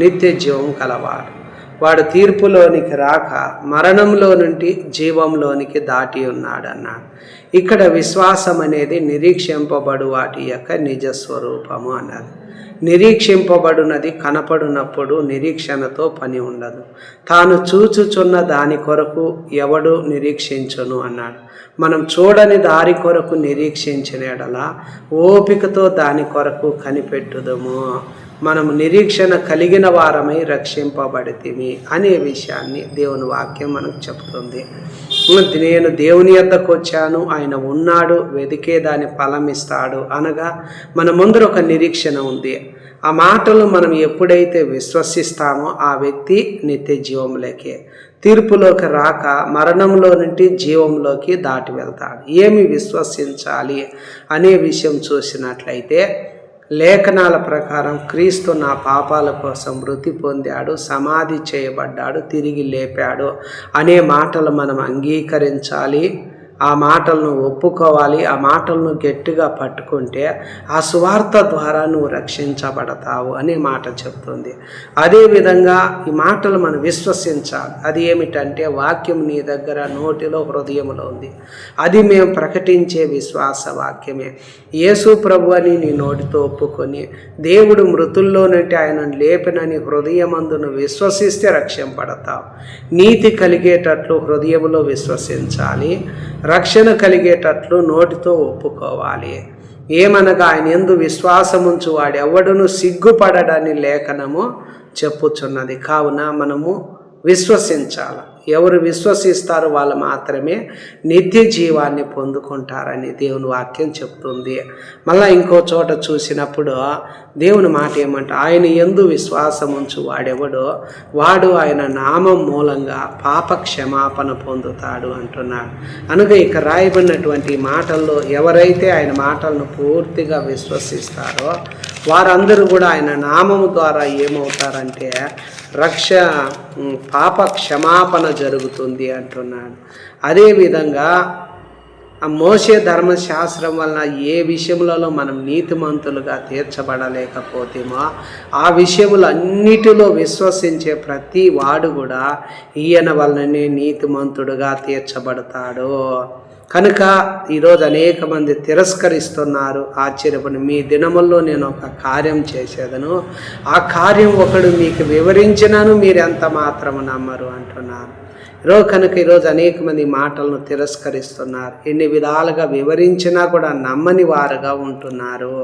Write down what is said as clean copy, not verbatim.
నిత్య జీవం కలవాడు. వాడు తీర్పులోనికి రాక మరణంలో నుండి జీవంలోనికి దాటి ఉన్నాడు అన్నాడు. ఇక్కడ విశ్వాసం అనేది నిరీక్షింపబడు వాటి యొక్క నిజస్వరూపము అన్నది. నిరీక్షింపబడునది కనపడునప్పుడు నిరీక్షణతో పని ఉండదు. తాను చూచుచున్న దాని కొరకు ఎవడు నిరీక్షించును అన్నాడు. మనం చూడని దారి కొరకు నిరీక్షించిన ఎడల ఓపికతో దాని కొరకు కనిపెట్టుదము. మనము నిరీక్షణ కలిగిన వారమై రక్షింపబడితిమి అనే విషయాన్ని దేవుని వాక్యం మనకు చెప్తుంది. నేను దేవుని యొద్దకు వచ్చాను, ఆయన ఉన్నాడు, వెతికే దాని ఫలం ఇస్తాడు అనగా మన ముందర ఒక నిరీక్షణ ఉంది. ఆ మాటలు మనం ఎప్పుడైతే విశ్వసిస్తామో ఆ వ్యక్తి నిత్య జీవంలోకి, తీర్పులోకి రాక మరణంలో నుండి జీవంలోకి దాటి వెళ్తాడు. ఏమి విశ్వసించాలి అనే విషయం చూసినట్లయితే లేఖనాల ప్రకారం క్రీస్తు నా పాపాల కోసం మృతి పొందాడు, సమాధి చేయబడ్డాడు, తిరిగి లేపాడు అనే మాటలు మనం అంగీకరించాలి. ఆ మాటలను ఒప్పుకోవాలి. ఆ మాటలను గట్టిగా పట్టుకుంటే ఆ సువార్త ద్వారా నువ్వు రక్షించబడతావు అనే మాట చెప్తుంది. అదేవిధంగా ఈ మాటలు మనం విశ్వసించాలి. అది ఏమిటంటే వాక్యం నీ దగ్గర నోటిలో హృదయంలో ఉంది. అది మేము ప్రకటించే విశ్వాస వాక్యమే. యేసు ప్రభు అని నీ నోటితో ఒప్పుకొని దేవుడు మృతుల్లో నుండి ఆయనను లేపినని హృదయమందును విశ్వసిస్తే రక్షింపడతావు. నీతి కలిగేటట్లు హృదయంలో విశ్వసించాలి, రక్షణ కలిగేటట్లు నోటితో ఒప్పుకోవాలి. ఏమనగా ఆయన యందు విశ్వాసముంచు వాడెవడును సిగ్గుపడడని లేఖనము చెప్పుచున్నది. కావున మనము విశ్వసించాలి. ఎవరు విశ్వసిస్తారో వాళ్ళు మాత్రమే నిత్య జీవాన్ని పొందుకుంటారని దేవుని వాక్యం చెప్తుంది. మళ్ళీ ఇంకో చోట చూసినప్పుడు దేవుని మాట ఏమంటే ఆయన యందు విశ్వాసం ఉంచు వాడెవడో వాడు ఆయన నామం మూలంగా పాప క్షమాపణ పొందుతాడు అంటున్నాడు. అనగా ఇక రాయబడినటువంటి మాటల్లో ఎవరైతే ఆయన మాటలను పూర్తిగా విశ్వసిస్తారో వారందరూ కూడా ఆయన నామము ద్వారా ఏమవుతారంటే పాప క్షమాపణ జరుగుతుంది అంటున్నాడు. అదేవిధంగా ఆ మోషే ధర్మశాస్త్రం వలన ఏ విషయములలో మనం నీతిమంతులుగా తీర్చబడలేకపోతేమో ఆ విషయములన్నిటిలో విశ్వసించే ప్రతి వాడు కూడా ఈయన వలననే నీతిమంతుడుగా తీర్చబడతాడు. కనుక ఈరోజు అనేక మంది తిరస్కరిస్తున్నారు. ఆశ్చర్యపడి మీ దినముల్లో నేను ఒక కార్యం చేసేదను, ఆ కార్యం ఒకడు మీకు వివరించినాను మీరు ఎంత మాత్రము నమ్మరు అంటున్నారు. కనుక ఈరోజు అనేక మంది మాటలను తిరస్కరిస్తున్నారు. ఎన్ని విధాలుగా వివరించినా కూడా నమ్మని వారుగా ఉంటున్నారు.